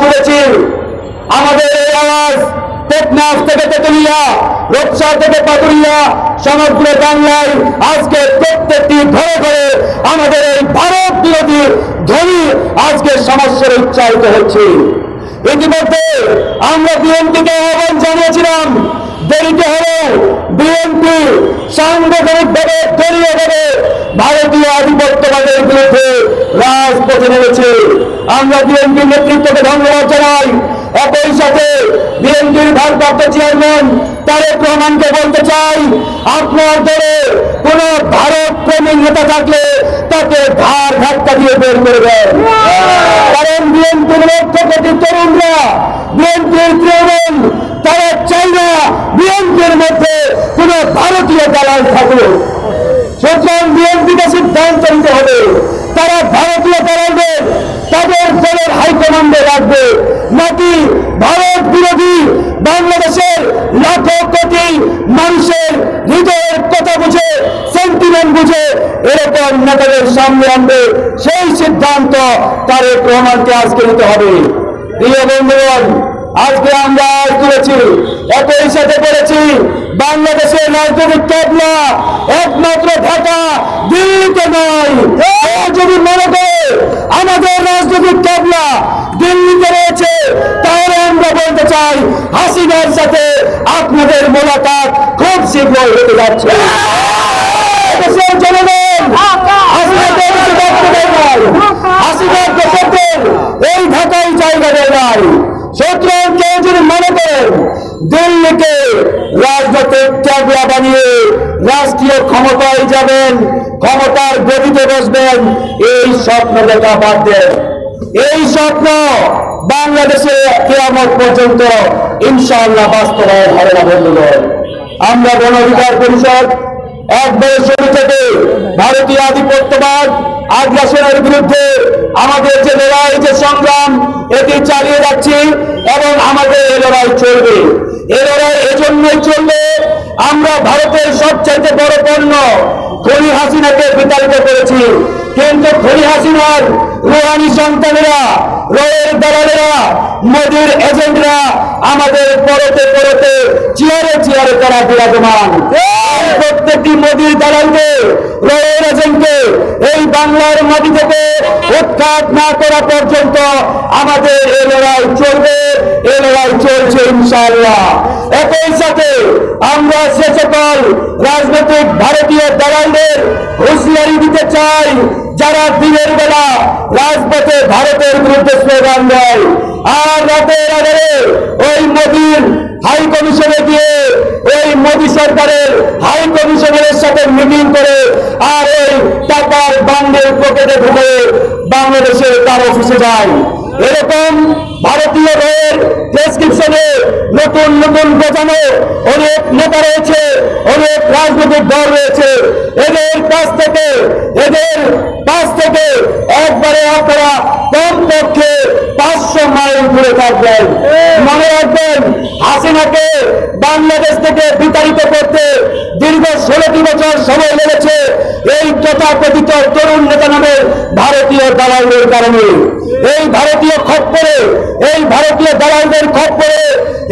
তুলেছি। আমাদের এই আওয়াজ টেকনাফ থেকে তেতুলিয়া, রূপসা থেকে পাতুরিয়া, সমগ্র বাংলায় আজকে প্রত্যেকটি ঘরে ঘরে আমাদের এই ভারত বিরোধী ধ্বনি আজকে সমস্যার উচ্চারিত হচ্ছে। ইতিমধ্যে আমরা বিএনপিকে আহ্বান জানিয়েছিলাম, দেরিতে হলেও বিএনপি সাংগঠনিকভাবে দলীয়ভাবে ভারতীয় আধিপত্যবাদের বিরুদ্ধে রাজপথে নেমেছে। আমরা বিএনপির নেতৃত্বকে ধন্যবাদ জানাই। একই সাথে বিএনপির ভারপ্রাপ্ত চেয়ারম্যান তারেক রহমানকে বলতে চাই, আপনার দলে কোন ভারত প্রেমী নেতা থাকলে তাকে ঘাড় ধাক্কা দিয়ে বের করে দেন। কারণ বিএনপির লক্ষ কোটি তরুণরা, বিএনপির তৃণমূল, তারা চাই না বিএনপির মধ্যে কোন ভারতীয় দালাল থাকুক। সুতরাং বিএনপিকে সিদ্ধান্ত নিতে হবে, তারা ভারতীয় দালালদের তাদের দলের হাইকমান্ডে রাখবে, নাকি ভারত বিরোধী বাংলাদেশের লাখো কোটি মানুষের হৃদয়ের কথা বুঝে, সেন্টিমেন্ট বুঝে এরকম নেতাদের সামনে আনবে। সেই সিদ্ধান্ত তারেক রহমানকে আজকে নিতে হবে। প্রিয় বন্ধুগণ, আজকে আমরা তুলেছি, একই সাথে বলেছি, বাংলাদেশের রাজনৈতিক ক্যাবলা একমাত্র ঢাকা, দিল্লিতে নয়। যদি মনে করে আমাদের রাজনৈতিক ক্যাবলা দিল্লিতে রয়েছে, তাহলে আমরা বলতে চাই হাসিনার সাথে আপনাদের মোলাকাত খুব শীঘ্রই হতে যাচ্ছে। জনগণ হাসিনার দর্শকদের এই ঢাকায় জায়গা দেয় নাই। সুতরাং কেউ যদি মনে করেন দিল্লিকে রাজনৈতিক ক্যাবলা বানিয়ে রাষ্ট্রীয় ক্ষমতায় যাবেন, ক্ষমতার গদিতে বসবেন, এই স্বপ্ন দেখা বাদ দেন। এই স্বপ্ন বাংলাদেশে কিয়ামত পর্যন্ত ইনশাআল্লাহ বাস্তবায়ন হবে না। বন্ধুগণ, আমরা গণ অধিকার পরিষদ একবারে শুরু থেকে ভারতীয় আধিপত্যবাদ আগ্রাসনের বিরুদ্ধে আমাদের যে লড়াই, যে সংগ্রাম, এটি চালিয়ে যাচ্ছি এবং আমাদের এই লড়াই চলবে। এই লড়াই এজন্যই চলবে, আমরা ভারতের সবচাইতে বড় পণ্য খনি হাসিনাকে বিতাড়িত করেছি, কিন্তু খনি হাসিনার রুহানি সন্তানেরা, রয়ের দালালেরা, মোদির এজেন্টরা আমাদের পরতে পরতে চেয়ারে চেয়ারে তারা বিরাজমান। প্রত্যেকটি মোদির দালালকে, রয়ের এজেন্টকে এই বাংলার মাটি থেকে উৎখাত না করা পর্যন্ত আমাদের এই লড়াই চলবে, এই লড়াই চলছে ইনশাআল্লাহ। একই সাথে আমরা সে সকল রাজনৈতিক ভারতীয় দালালদের হুঁশিয়ারি দিতে চাই, যারা দিনের বেলা রাজপথে ভারতের বিরুদ্ধে স্লোগান দেয় আর রাতের আধারে ওই মোদির হাই কমিশনে গিয়ে ওই মোদী সরকারের হাই কমিশনারের সাথে মিটিং করে আর ওই টাকার বান্ডেল পকেটে ঢুকে বাংলাদেশের তার অফিসে যায়। এরকম ভারতীয় রয়ের প্রেসক্রিপশনে নতুন নতুন বোঝানো অনেক নেতা রয়েছে, অনেক রাজনৈতিক দল রয়েছে। এদের কাছ থেকে একবারে আপনারা কমপক্ষে 500 মাইল দূরে থাকবেন। মনে রাখবেন, হাসিনাকে বাংলাদেশ থেকে বিতাড়িত করতে দীর্ঘ 16টি বছর সময় লেগেছে এই তথাকথিত তরুণ নেতা নামের ভারতীয় দালালদের কারণে। এই ভারতীয় খপ্পরে, এই ভারতীয় দালালদের খপ্পরে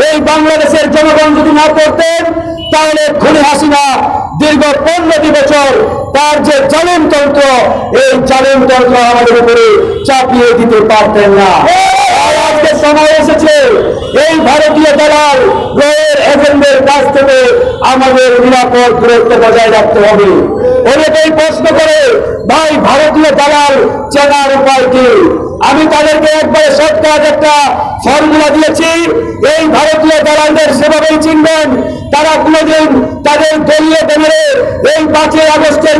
এই বাংলাদেশের জনগণ যদি না করতেন, তাহলে খনি হাসিনা দীর্ঘ 15টি বছর তার যে জালিমতন্ত্র, এই জালিমতন্ত্র আমাদের উপরে চাপিয়ে দিতে পারতেন না। আজকে সময় এসেছে এই ভারতীয় দালাল রয়ের এজেন্টদের কাছ থেকে আমাদের নিরাপদ দূরত্ব বজায় রাখতে হবে। অনেকেই প্রশ্ন করে, ভাই ভারতীয় দালাল চেনার উপায় কি? আমি তাদেরকে একবারে শর্টকাট একটা ফর্মুলা দিয়েছি। এই ভারতীয় দালালদের সেভাবেই চিনবেন, তারা কোনোদিন তাদের দলীয় দলের এই 5 আগস্টের